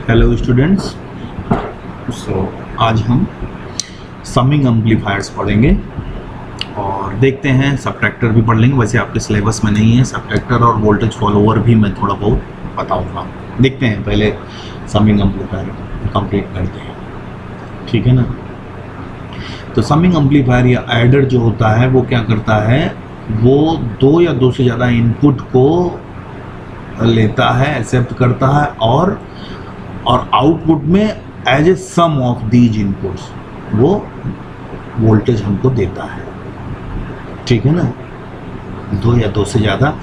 Hello students. आज हम summing amplifiers पढ़ेंगे और देखते हैं सब्ट्रैक्टर भी पढ़ लेंगे। वैसे आपके सिलेबस में नहीं है सब्ट्रैक्टर, और वोल्टेज फॉलोअर भी मैं थोड़ा बहुत बताऊंगा। देखते हैं, पहले समिंग एम्पलीफायर कंप्लीट करते हैं, ठीक है ना। तो समिंग एम्पलीफायर या एडर जो होता है वो क्या करता है, वो दो या दो से ज़्यादा इनपुट को लेता है, एक्सेप्ट करता है और आउटपुट में as a sum of these inputs वो वोल्टेज हमको देता है, ठीक है ना। दो या दो से ज़्यादा।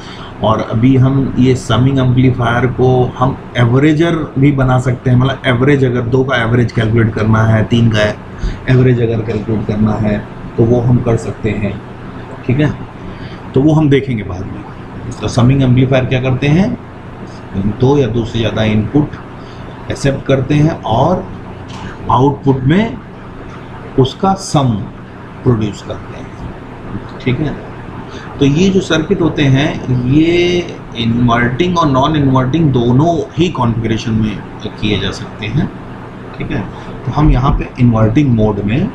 और अभी हम ये समिंग एम्पलीफायर को हम एवरेजर भी बना सकते हैं। मतलब एवरेज, अगर दो का एवरेज कैलकुलेट करना है, तीन का एवरेज अगर कैलकुलेट करना है तो वो हम कर सकते हैं, ठीक है। तो वो हम देखेंगे बाद में। तो समिंग एम्पलीफायर क्या करते हैं, दो या दो से ज़्यादा इनपुट एक्सेप्ट करते हैं और आउटपुट में उसका सम प्रोड्यूस करते हैं, ठीक है। तो ये जो सर्किट होते हैं ये इन्वर्टिंग और नॉन इन्वर्टिंग दोनों ही कॉन्फ़िगरेशन में किए जा सकते हैं, ठीक है। तो हम यहाँ पे इन्वर्टिंग मोड में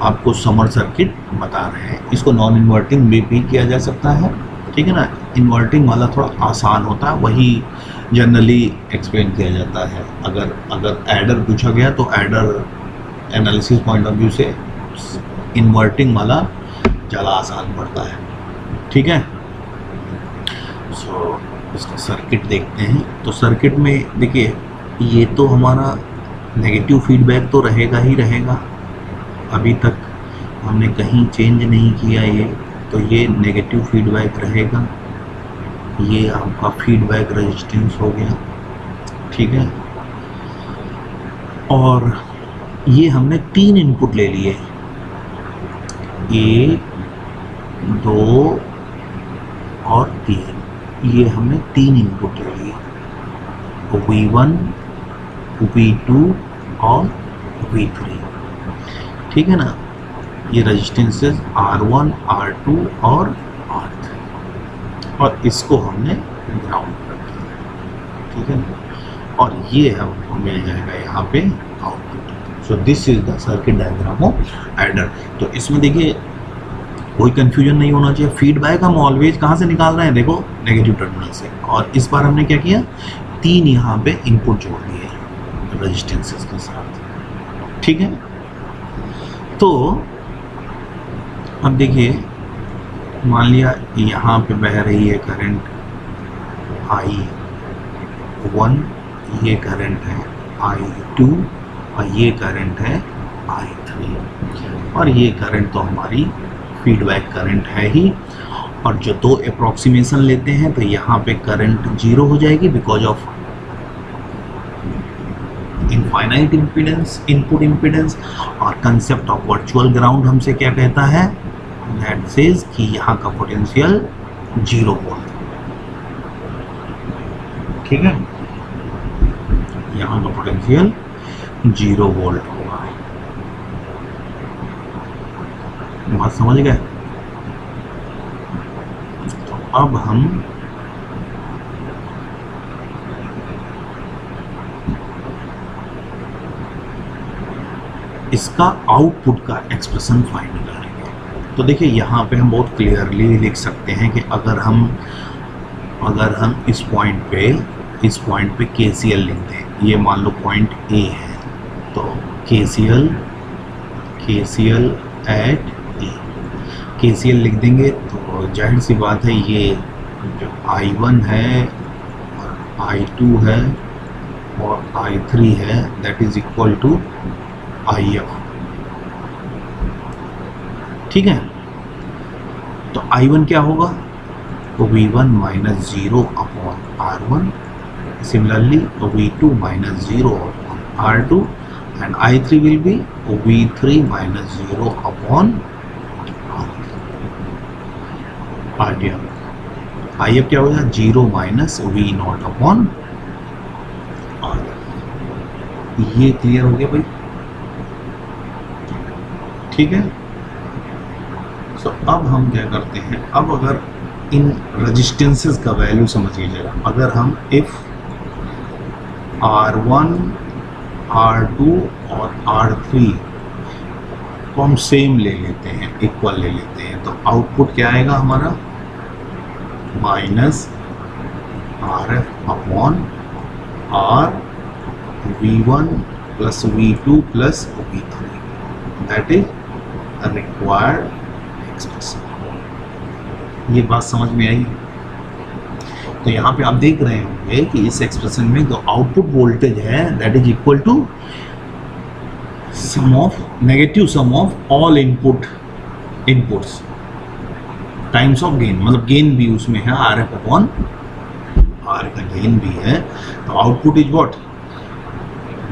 आपको समर सर्किट बता रहे हैं। इसको नॉन इन्वर्टिंग में भी किया जा सकता है, ठीक है ना। इन्वर्टिंग वाला थोड़ा आसान होता है, वही जनरली एक्सप्लेन किया जाता है। अगर एडर पूछा गया तो adder analysis point of view से इन्वर्टिंग वाला ज़्यादा आसान पड़ता है, ठीक है। सो इसका सर्किट देखते हैं। तो सर्किट में देखिए, ये तो हमारा नेगेटिव फीडबैक तो रहेगा ही रहेगा। अभी तक हमने कहीं चेंज नहीं किया ये, तो ये नेगेटिव फीडबैक रहेगा। ये आपका फीडबैक रेजिस्टेंस हो गया, ठीक है। और ये हमने तीन इनपुट ले लिए, 1, 2 और 3। ये हमने तीन इनपुट ले लिए, V1, V2 और V3, ठीक है ना। ये रेजिस्टेंसेस R1, R2 और R3, और इसको हमने ग्राउंड कर दिया, ठीक है ना। और ये हमको मिल जाएगा यहाँ पे output. So this is the circuit diagram of adder. तो इसमें देखिए कोई कंफ्यूजन नहीं होना चाहिए। फीडबैक हम ऑलवेज कहाँ से निकाल रहे हैं, देखो नेगेटिव टर्मिनल से। और इस बार हमने क्या किया, तीन यहाँ पे इनपुट जोड़ दिए रेजिस्टेंसेस के साथ, ठीक है। तो अब देखिए, मान लिया यहाँ पे बह रही है करंट I1, ये करंट है I2 और ये करंट है I3, और ये करंट तो हमारी फीडबैक करंट है ही। और जो दो अप्रॉक्सीमेशन लेते हैं तो यहाँ पे करंट 0 हो जाएगी because of infinite impedance, input impedance. और कंसेप्ट ऑफ वर्चुअल ग्राउंड हमसे क्या कहता है, दैट सेज कि यहाँ का पोटेंशियल 0 वोल्ट, ठीक है। यहाँ का पोटेंशियल 0 वोल्ट होगा। बात समझ गए। तो अब हम इसका आउटपुट का एक्सप्रेशन फाइंड करेंगे। तो देखिए यहाँ पे हम बहुत क्लियरली लिख सकते हैं कि अगर हम इस पॉइंट पे KCL लिख दें, ये मान लो पॉइंट A है, तो KCL एट A, KCL लिख देंगे तो जाहिर सी बात है ये जो I1 है और I2 है और I3 है, that is equal to IF, ठीक है। तो I1 क्या होगा, तो V1 minus 0 upon R1, similarly V2 minus 0 upon R2, and I3 will be V3 minus 0 upon RDF। IF क्या होगा, 0 माइनस V0 अपॉन RF। ये क्लियर हो गया भाई, ठीक है। सो अब हम क्या करते हैं, अब अगर इन रेजिस्टेंसेस का वैल्यू समझिए जरा, अगर हम इफ R1, R2 और R3 को हम सेम ले लेते हैं, इक्वल ले लेते हैं, तो आउटपुट क्या आएगा हमारा, minus RF upon R V1 plus V2 plus V3, that is required expression. ये बात समझ में आई? तो यहाँ पे आप देख रहे होंगे कि इस एक्सप्रेशन में जो आउटपुट वोल्टेज है that is equal to sum of negative sum of all inputs times of gain, मतलब गेन भी उसमें है, RF अपॉन R का गेन भी है, तो output is what,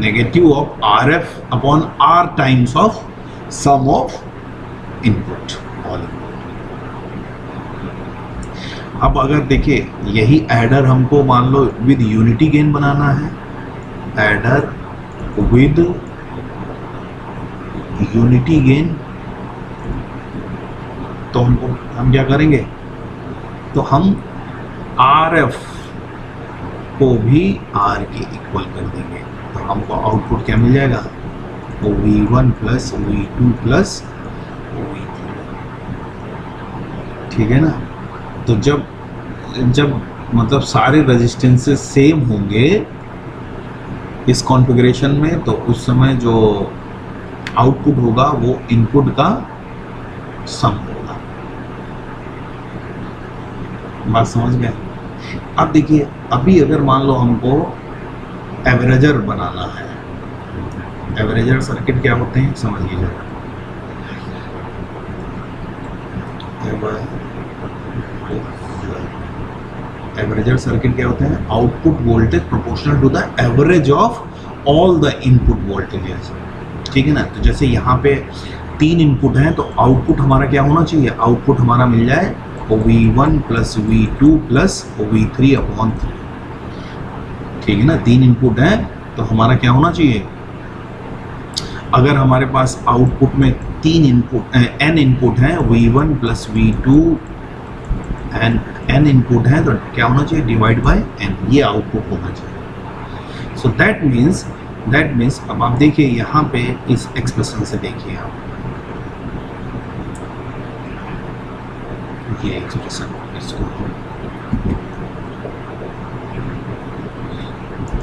negative of RF upon R times of sum of input all input. अब अगर देखिए यही एडर हमको मान लो विद यूनिटी गेन बनाना है, एडर विद यूनिटी गेन, तो हम क्या करेंगे, तो हम RF को भी R के इक्वल कर देंगे, तो हमको आउटपुट क्या मिल जाएगा, तो V1 plus V2 plus V3, ठीक है ना। तो जब मतलब सारे रेजिस्टेंसेस सेम होंगे इस कॉन्फ़िगरेशन में, तो उस समय जो आउटपुट होगा वो इनपुट का सम होगा। बात समझ गए? अब देखिए, अभी अगर मान लो हमको एवरेजर बनाना है, एवरेजर सर्किट क्या होते हैं समझिए जरा। एवरेजर सर्किट क्या होते हैं, output voltage proportional to the average of all the input voltages, ठीक है ना। तो जैसे यहाँ पे 3 इनपुट हैं, तो आउटपुट हमारा क्या होना चाहिए, आउटपुट हमारा मिल जाए V1 plus V2 plus V3 upon 3, ठीक है ना। 3 इनपुट हैं तो हमारा क्या होना चाहिए, अगर हमारे पास आउटपुट में 3 इनपुट n इनपुट हैं, V1 plus V2 and n input है, तो क्या होना चाहिए, डिवाइड बाय n, ये आउटपुट होना चाहिए। सो दैट मीन्स अब आप देखिए यहाँ पे इस एक्सप्रेशन से देखिए आप ये एक्सप्रेशन,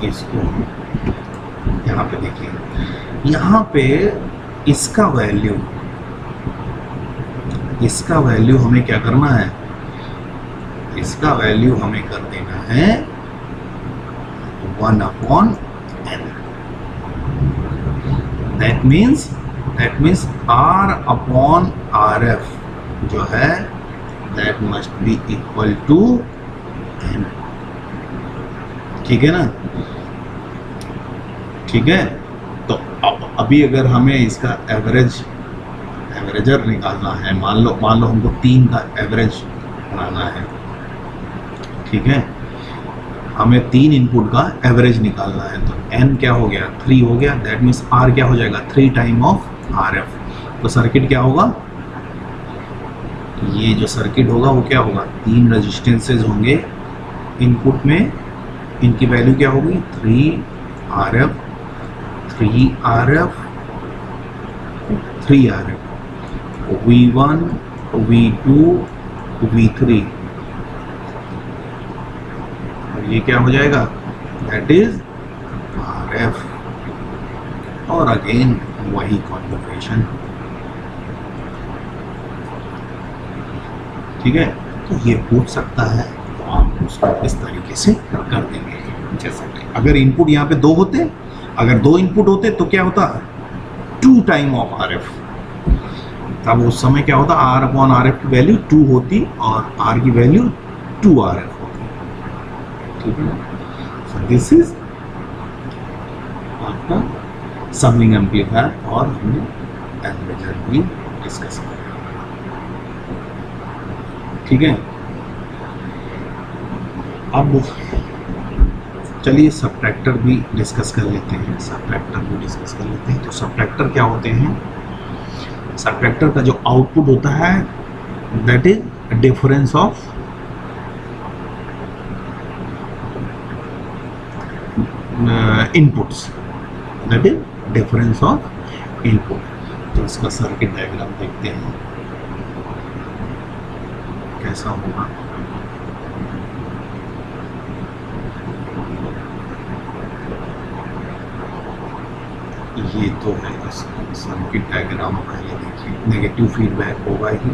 इसको यहाँ पे देखिए, यहाँ पे इसका वैल्यू हमें क्या करना है, इसका वैल्यू हमें कर देना है 1 upon n, that means R upon RF जो है that must be equal to n, ठीक है ना, ठीक है। तो अब अभी अगर हमें इसका एवरेजर निकालना है, मान लो हमको 3 का एवरेज बनाना है, ठीक है, हमें 3 इनपुट का एवरेज निकालना है, तो n क्या हो गया, 3 हो गया, दैट मीन्स R क्या हो जाएगा, 3 टाइम ऑफ RF। तो सर्किट क्या होगा, ये जो सर्किट होगा वो क्या होगा, 3 रेजिस्टेंसेज होंगे इनपुट में, इनकी वैल्यू क्या होगी, 3RF 3RF V1 V2 V3, ये क्या हो जाएगा, दैट इज RF, और अगेन वही कॉन्फ़िगरेशन, ठीक है। तो ये पूछ सकता है, तो आप उसको इस तरीके से कर देंगे। जैसे अगर इनपुट यहाँ पे 2 होते, अगर 2 इनपुट होते तो क्या होता, 2 टाइम ऑफ RF, तब उस समय क्या होता, R अपॉन RF की वैल्यू 2 होती और R की वैल्यू 2RF होती, ठीक है। सो दिस इज आपका समिंग एम्पलीफायर, और हमने एवरेजर भी डिस्कस किया, ठीक है। अब चलिए सब्ट्रैक्टर भी डिस्कस कर लेते हैं, तो सब्ट्रैक्टर क्या होते हैं, सब्ट्रैक्टर का जो आउटपुट होता है that is difference of inputs, that is difference of input. तो इसका सर्किट डायग्राम देखते हैं कैसा होगा। ये तो है इसका सर्किट डायग्राम, पहले देखिए, नेगेटिव फीडबैक होगा ही।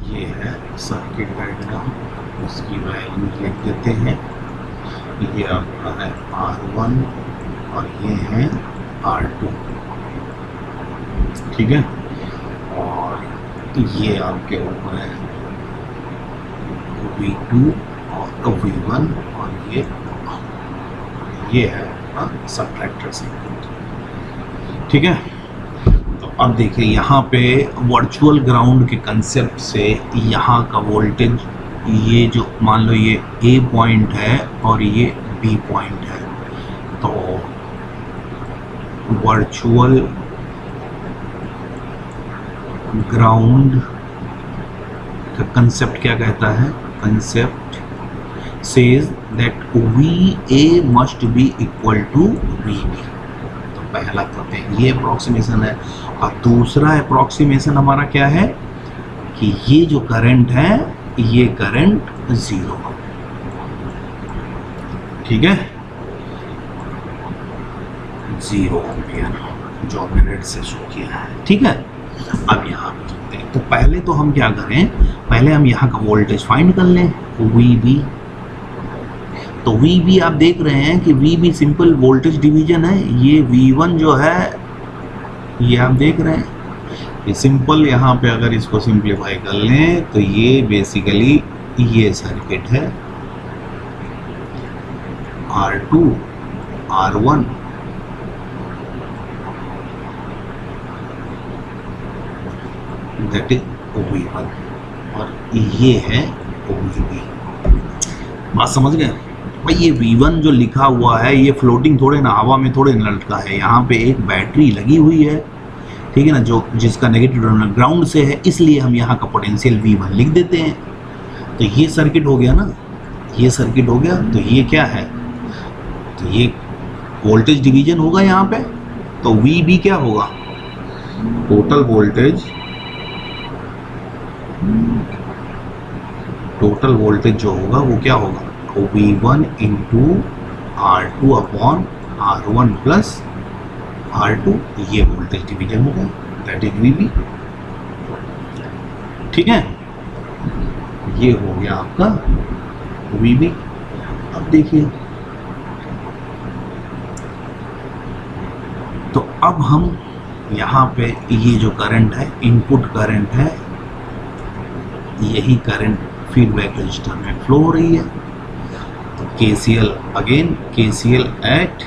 ये है सर्किट डायग्राम, उसकी वैल्यू लिख देते हैं। ये आपका है R1 और ये है R2, ठीक है। और ये आपके ऊपर है V2 और V1, और ये है आपका सबट्रैक्टर सर्किट, ठीक है। तो अब देखिए यहाँ पे वर्चुअल ग्राउंड के कंसेप्ट से यहाँ का वोल्टेज, ये जो मान लो ये A पॉइंट है और ये B पॉइंट है, तो वर्चुअल ग्राउंड का कंसेप्ट क्या कहता है? Concept says that VA must be equal to VB। तो पहला कहते हैं ये अप्रोक्सीमेशन है, और दूसरा अप्रोक्सीमेशन हमारा क्या है कि ये जो करंट है ये करंट 0, ठीक है, 0 एम्पियर जो हमने रेड से शो किया है, ठीक है। अब यहाँ पे चलते हैं, तो पहले तो हम क्या करें, पहले हम यहाँ का वोल्टेज फाइंड कर लें, VB। तो VB आप देख रहे हैं कि VB सिंपल वोल्टेज डिवीजन है, ये V1 जो है ये आप देख रहे हैं, ये सिंपल, यहाँ पे अगर इसको सिंप्लीफाई कर लें तो ये बेसिकली ये सर्किट है, R2 R1 that is V1 और ये है VB। बात समझ गए भाई? ये V1 जो लिखा हुआ है ये फ्लोटिंग थोड़े ना, हवा में थोड़े ना लटका है, यहाँ पे एक बैटरी लगी हुई है, ठीक है ना, जो जिसका नेगेटिव टर्मिनल ग्राउंड से है, इसलिए हम यहाँ का पोटेंशियल V1 लिख देते हैं। तो ये सर्किट हो गया ना, ये सर्किट हो गया। तो ये क्या है, तो ये वोल्टेज डिवीजन होगा यहाँ पे। तो VB क्या होगा, टोटल वोल्टेज जो होगा वो क्या होगा, V1 into R2 upon R1 plus R2, ये वोल्टेज डिवीजन होगा, दैट इज VB, ठीक है। ये हो गया आपका VB। अब देखिए, तो अब हम यहाँ पे ये जो करंट है, इनपुट करंट है, यही करंट फीडबैक रजिस्टर में फ्लो हो रही है। तो KCL again, KCL at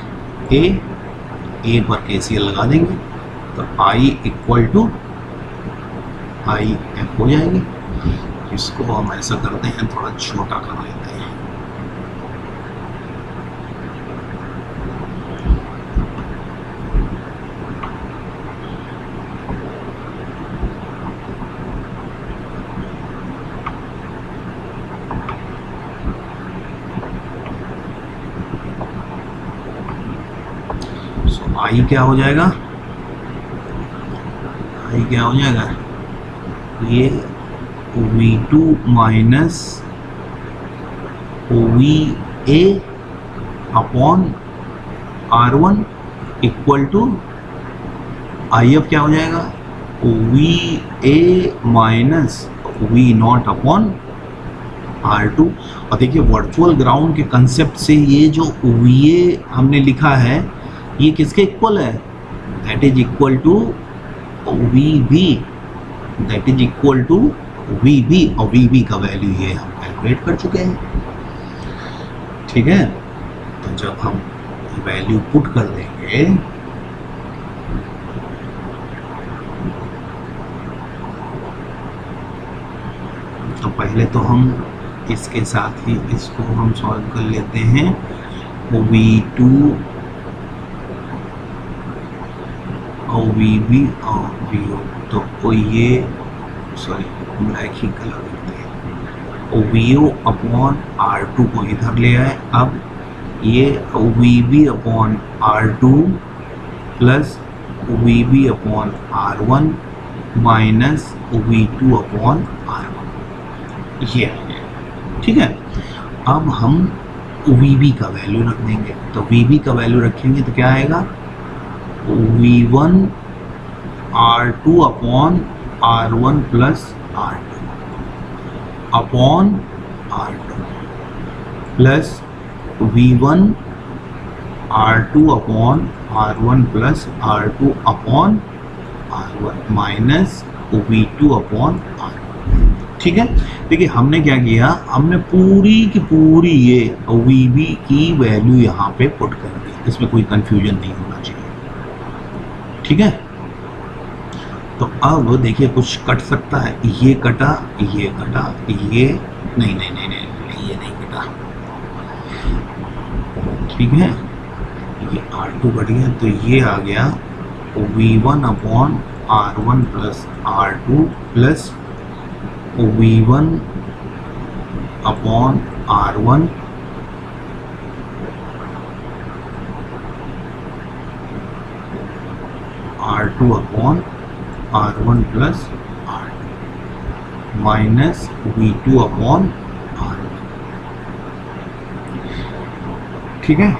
A पर KCL लगा देंगे, तो I इक्वल टू IF हो जाएगी। इसको हम ऐसा करते हैं, थोड़ा छोटा कर लेते हैं। I क्या हो जाएगा, I क्या हो जाएगा, ये V2 minus VA upon R1 equal to IF क्या हो जाएगा, VA minus V0 upon R2। और देखिए वर्चुअल ग्राउंड के कंसेप्ट से ये जो VA हमने लिखा है ये किसके इक्वल है, that is equal to VB, that is equal to VB, और VB का वैल्यू ये हम कैलकुलेट कर चुके हैं, ठीक है। तो जब हम वैल्यू पुट कर देंगे तो पहले तो हम इसके साथ ही इसको हम सॉल्व कर लेते हैं। V2 और VB और VO, तो ये सॉरी ब्लैक ही कलर करते हैं। VO अपॉन R2 को इधर ले आए। अब ये VB upon R2 plus VB upon R1 minus V2 upon R1, ये आ गया। ठीक है, अब हम VB का वैल्यू रख देंगे। तो VB का वैल्यू रखेंगे तो क्या आएगा, V1 R2 upon R1 plus R2 upon R2 plus V1 R2 upon R1 plus R2 upon R1 minus V2 upon R1। ठीक है, देखिए हमने क्या किया, हमने पूरी की पूरी ये VB की वैल्यू यहाँ पे पुट कर दी, इसमें कोई कंफ्यूजन नहीं होना चाहिए। ठीक है, तो अब देखिए कुछ कट सकता है, ये कटा, ये कटा, ये नहीं नहीं नहीं नहीं, ये नहीं कटा। ठीक है, ये R2 कट गया, तो ये आ गया V1 upon R1 plus R2 plus V1 upon R1 R2 upon R1 plus R2 minus V2 upon R1। ठीक है,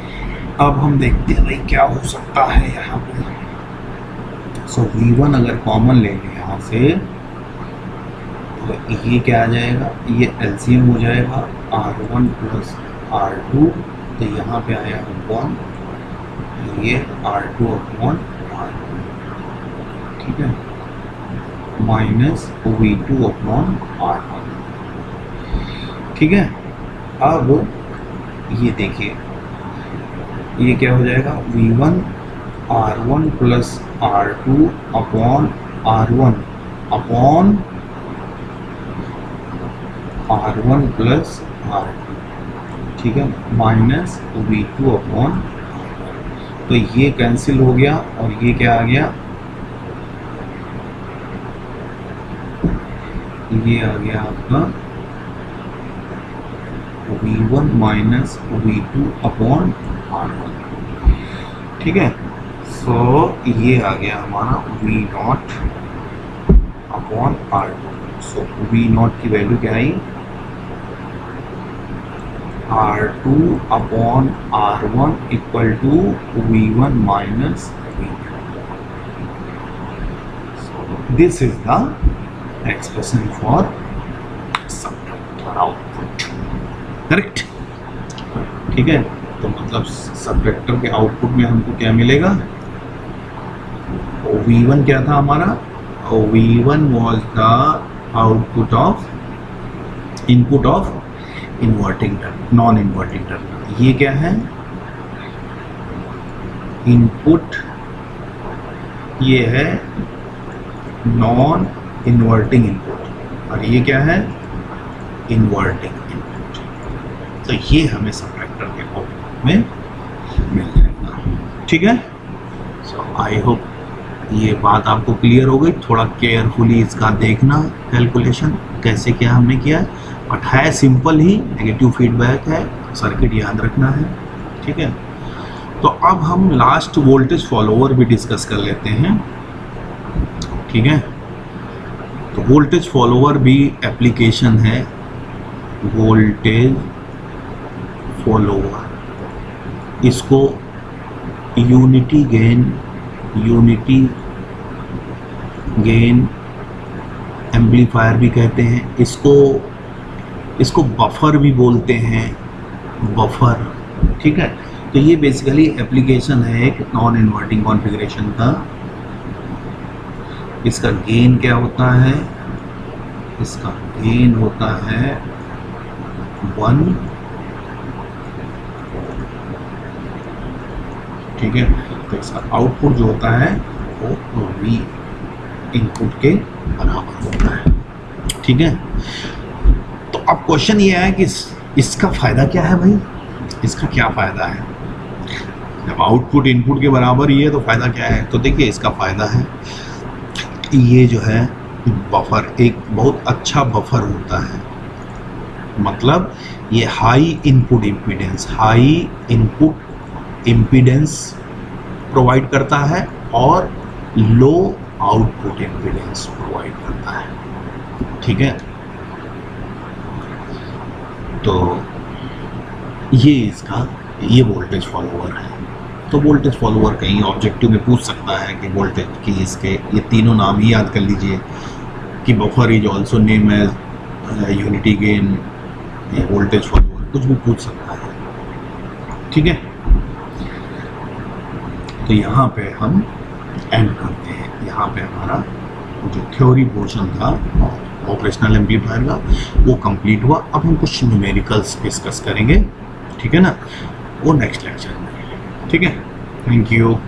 अब हम देखते हैं भाई क्या हो सकता है यहाँ पे। सो V1 अगर कॉमन ले लें यहाँ से, तो ये क्या आ जाएगा, ये एलसीएम हो जाएगा R1 प्लस R2, तो यहाँ पे आया 1, ये R2 अपॉन R2, ठीक है, माइनस V2 अपॉन R1। ठीक है, अब ये देखिए ये क्या हो जाएगा, V1 R1 plus R2 upon R1 upon R1 plus R2, ठीक है, माइनस V2 अपॉन, तो ये कैंसिल हो गया और ये क्या आ गया, ये आ गया आपका V1 minus V2 upon R1। ठीक है, सो ये आ गया हमारा V0 अपॉन R2। सो V0 की वैल्यू क्या आई, R2 upon R1 equal to V1 minus V2। This is the expression for subtractor output, correct. ठीक है, तो मतलब सबट्रैक्टर के आउटपुट में हमको क्या मिलेगा, V1 क्या था हमारा, V1 was the output of input of inverting terminal, non inverting terminal. ये क्या है, इनपुट, ये है नॉन इन्वर्टिंग इनपुट, और ये क्या है, इन्वर्टिंग इनपुट। तो ये हमें सबट्रैक्टर के आउटपुट में मिल जाएगा। ठीक है, सो आई होप ये बात आपको क्लियर हो गई। थोड़ा केयरफुली इसका देखना कैलकुलेशन कैसे क्या हमने किया, बट है सिंपल ही, नेगेटिव फीडबैक है, सर्किट याद रखना है। ठीक है, तो अब हम लास्ट वोल्टेज फॉलोअर भी डिस्कस कर लेते हैं। ठीक है, तो वोल्टेज फॉलोअर भी एप्लीकेशन है, वोल्टेज फॉलोअर, इसको यूनिटी गेन एम्पलीफायर भी कहते हैं, इसको बफर भी बोलते हैं, बफर। ठीक है, तो ये बेसिकली एप्लीकेशन है एक नॉन इन्वर्टिंग कॉन्फ़िगरेशन का। इसका गेन क्या होता है, इसका गेन होता है 1। ठीक है, तो इसका आउटपुट जो होता है वो V इनपुट के बराबर होता है। ठीक है, तो अब क्वेश्चन ये है कि इसका फ़ायदा क्या है भाई, इसका क्या फ़ायदा है। जब आउटपुट इनपुट के बराबर ही है तो फ़ायदा क्या है? तो देखिए इसका फ़ायदा है, ये जो है बफर एक बहुत अच्छा बफर होता है, मतलब ये हाई इनपुट इम्पीडेंस प्रोवाइड करता है और लो आउटपुट इम्पीडेंस प्रोवाइड करता है, ठीक है। तो ये इसका ये वोल्टेज फॉलोअर है। तो वोल्टेज फॉलोअर कहीं ऑब्जेक्टिव में पूछ सकता है कि वोल्टेज की इसके ये तीनों नाम ही याद कर लीजिए कि buffer is also name as unity gain, voltage follower, कुछ भी पूछ सकता है, ठीक है। तो यहाँ पे हम एंड करते हैं, यहाँ पे हमारा जो थ्योरी पोर्शन था ऑपरेशनल एम्पलीफायर का वो कंप्लीट हुआ। अब हम कुछ न्यूमेरिकल्स डिस्कस करेंगे, ठीक है ना, वो नेक्स्ट लेक्चर में, ठीक है। Thank you.